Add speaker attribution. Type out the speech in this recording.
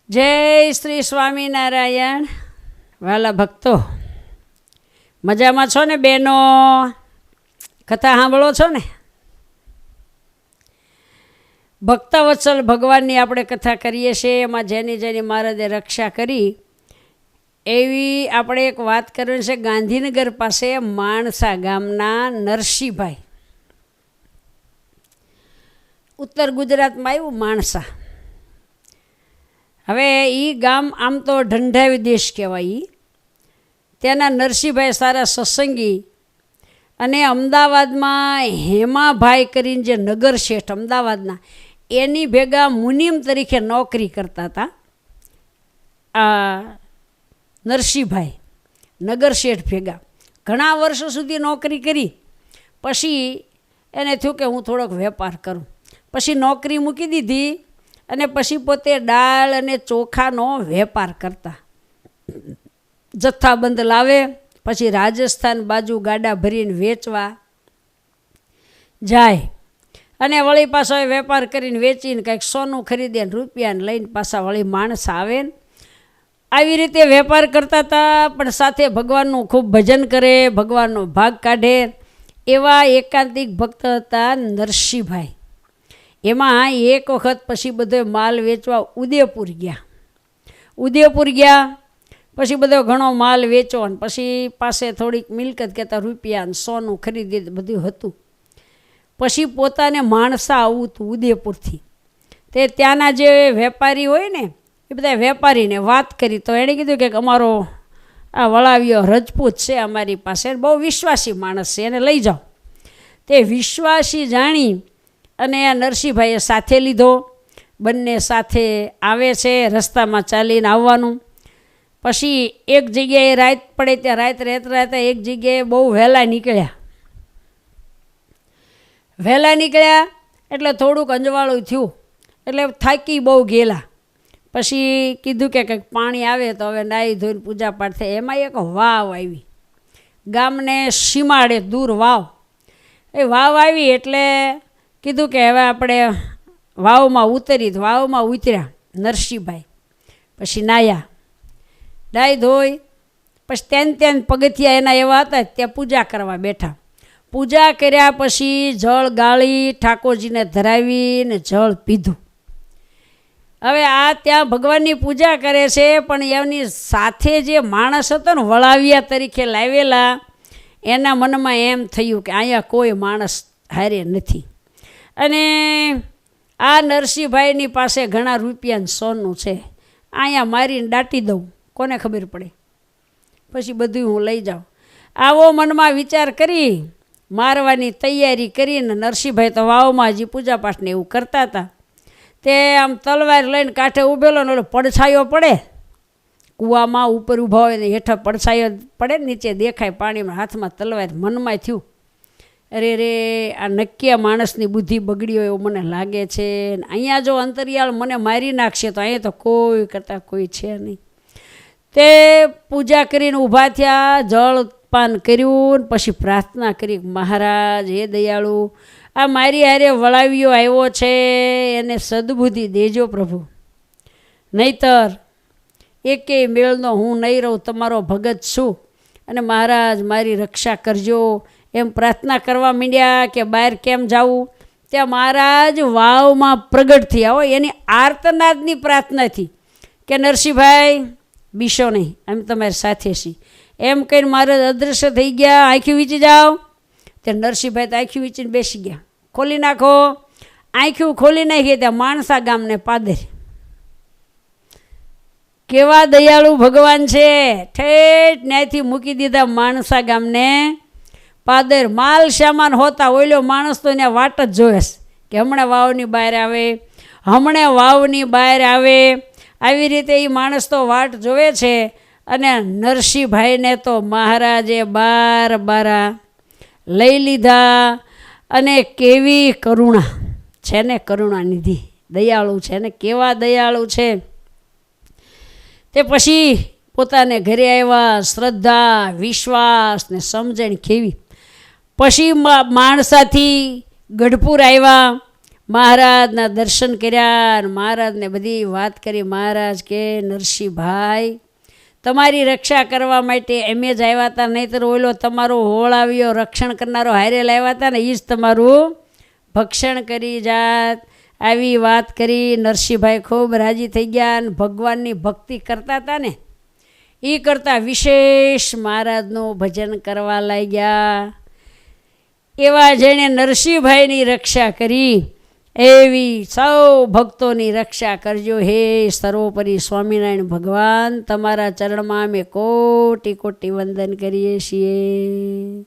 Speaker 1: જય શ્રી સ્વામિનારાયણ. વાલા ભક્તો, મજામાં છો ને બેનો? કથા સાંભળો છો ને? ભક્તવત્સલ ભગવાનની આપણે કથા કરીએ છીએ. એમાં જેની જેની મહારાજે રક્ષા કરી એવી આપણે એક વાત કરવી છે. ગાંધીનગર પાસે માણસા ગામના નરસિંહભાઈ, ઉત્તર ગુજરાતમાં આવ્યું માણસા. હવે એ ગામ આમ તો ઢંઢાવી દેશ કહેવાય. ત્યાંના નરસિંહભાઈ સારા સત્સંગી, અને અમદાવાદમાં હેમાભાઈ કરીને જે નગર શેઠ અમદાવાદના, એની ભેગા મુનિમ તરીકે નોકરી કરતા હતા. આ નરસિંહભાઈ નગર શેઠ ભેગા ઘણા વર્ષો સુધી નોકરી કરી. પછી એને થયું કે હું થોડોક વેપાર કરું. પછી નોકરી મૂકી દીધી અને પછી પોતે દાળ અને ચોખાનો વેપાર કરતા. જથ્થાબંધ લાવે, પછી રાજસ્થાન બાજુ ગાડા ભરીને વેચવા જાય, અને વળી પાછા વેપાર કરીને વેચીને કંઈક સોનું ખરીદે ને રૂપિયાને લઈને પાછા વળી માણસ આવે. આવી રીતે વેપાર કરતા હતા, પણ સાથે ભગવાનનું ખૂબ ભજન કરે, ભગવાનનો ભાગ કાઢે. એવા એકાંતિક ભક્ત હતા નરસિંહભાઈ. એમાં એક વખત પછી બધો માલ વેચવા ઉદયપુર ગયા. ઉદયપુર ગયા પછી બધો ઘણો માલ વેચો, અને પછી પાસે થોડીક મિલકત કહેતા રૂપિયા સોનું ખરીદી બધું હતું. પછી પોતાને માણસા આવવું હતું ઉદયપુરથી. તે ત્યાંના જે વેપારી હોય ને, એ બધા વેપારીને વાત કરી. તો એણે કીધું કે અમારો આ વળાવ્યો રજપૂત છે અમારી પાસે, બહુ વિશ્વાસી માણસ છે, એને લઈ જાઓ. તે વિશ્વાસી જાણી અને આ નરસિંહભાઈએ સાથે લીધો. બંને સાથે આવે છે, રસ્તામાં ચાલીને આવવાનું. પછી એક જગ્યાએ રાત પડે ત્યાં રાત રહેતા એક જગ્યાએ બહુ વહેલા નીકળ્યા. એટલે થોડુંક અંજવાળું થયું, એટલે થાકી બહુ ગયેલા. પછી કીધું કે કંઈક પાણી આવે તો હવે નાહી ધોઈને પૂજા પાઠ થાય. એમાં એક વાવ આવી, ગામને સીમાડે દૂર વાવ. એ વાવ આવી એટલે કીધું કે હવે આપણે વાવમાં ઉતરી. વાવમાં ઉતર્યા નરસિંહભાઈ. પછી નાહી ધોઈ પછી ત્યાં પગથિયા એના એવા હતા, ત્યાં પૂજા કરવા બેઠા. પૂજા કર્યા પછી જળ ગાળી ઠાકોરજીને ધરાવીને જળ પીધું. હવે આ ત્યાં ભગવાનની પૂજા કરે છે, પણ એની સાથે જે માણસ હતો ને વળાવિયા તરીકે લાવેલા, એના મનમાં એમ થયું કે અહીંયા કોઈ માણસ હારે નથી. અને આ નરસિંહભાઈની પાસે ઘણા રૂપિયાનું સોનું છે, અહીંયા મારીને દાટી દઉં, કોને ખબર પડે, પછી બધું હું લઈ જાઉં. આવો મનમાં વિચાર કરી મારવાની તૈયારી કરીને નરસિંહભાઈ તો વાવમાં હજી પૂજાપાઠને એવું કરતા હતા. તે આમ તલવાર લઈને કાંઠે ઊભેલો ને ઓલો પડછાયો પડે કૂવામાં, ઉપર ઊભા હોય ને હેઠળ પડછાયો પડે, નીચે દેખાય પાણીમાં, હાથમાં તલવાર. મનમાં થયું અરે રે, આ નક્કી માણસની બુદ્ધિ બગડી હોય એવું મને લાગે છે. અહીંયા જો અંતરિયાળ મને મારી નાખશે તો અહીંયા તો કોઈ કરતાં કોઈ છે નહીં. તે પૂજા કરીને ઊભા થયા, જળ પાન કર્યું, પછી પ્રાર્થના કરી, મહારાજ હે દયાળુ, આ મારી હારે વળાવ્યો આવ્યો છે, એને સદબુદ્ધિ દેજો પ્રભુ, નહીતર એકેય મેળનો હું નહીં રહું, તમારો ભગત છું, અને મહારાજ મારી રક્ષા કરજો. એમ પ્રાર્થના કરવા માંડ્યા કે બહાર કેમ જાવું. ત્યાં મહારાજ વાવમાં પ્રગટ થયા હોય. એની આર્તનાદની પ્રાર્થનાથી કે નરસિંહભાઈ બીશો નહીં, અમે તમારી સાથે છીએ. એમ કહીને મહારાજ અદૃશ્ય થઈ ગયા. આંખી વીંચી જાઓ. તે નરસિંહભાઈ તો આંખી વીંચીને બેસી ગયા. ખોલી નાખો. આંખ્યું ખોલી નાખી. ત્યાં માણસા ગામને પાદર. કેવા દયાળુ ભગવાન છે. ઠેઠ ન્યાયથી મૂકી દીધા માણસા ગામને પાદર. માલ સામાન હોતા ઓઈલો માણસ તો એને વાટ જ જોવે કે હમણાં વાવની બહાર આવે. આવી રીતે એ માણસ તો વાટ જોવે છે. અને નરસિંહભાઈને તો મહારાજે બારા લઈ લીધા. અને કેવી કરુણા છે ને, કરુણાનિધિ દયાળુ છે ને, કેવા દયાળુ છે. તે પછી પોતાને ઘરે આવ્યા. શ્રદ્ધા, વિશ્વાસ ને સમજણ કેવી. પછી માણસાથી ગઢપુર આવ્યા. મહારાજના દર્શન કર્યા અને મહારાજને બધી વાત કરી. મહારાજ કે નરસિંહભાઈ તમારી રક્ષા કરવા માટે અમે જ આવ્યા હતા, નહીંતર ઓલો તમારો હોળાવ્યો રક્ષણ કરનારો હારે લાવ્યા હતા ને એ જ તમારું ભક્ષણ કરી જાત. આવી વાત કરી. નરસિંહભાઈ ખૂબ રાજી થઈ ગયા અને ભગવાનની ભક્તિ કરતા હતા ને એ કરતાં વિશેષ મહારાજનું ભજન કરવા લાગ્યા. એવા જેણે નરસિંહભાઈની રક્ષા કરી એવી સૌ ભક્તોની રક્ષા કરજો. હે સર્વોપરી સ્વામિનારાયણ ભગવાન, તમારા ચરણમાં અમે કોટી કોટી વંદન કરીએ છીએ.